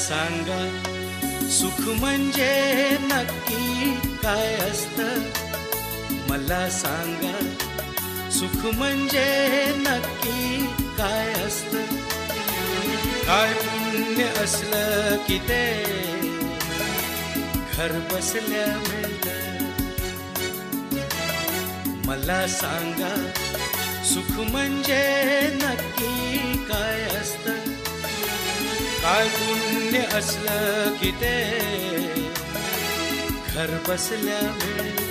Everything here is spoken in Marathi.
सांगा सुख म्हणजे नक्की काय असतं. मला सांगा सुख म्हणजे नक्की काय असतं. काय पुण्य असलं की ते घर बसल्या मिळतं. मला सांगा सुख म्हणजे नक्की काय असतं. काय पुण्य असलं की ते घर बसल्या मिळतं.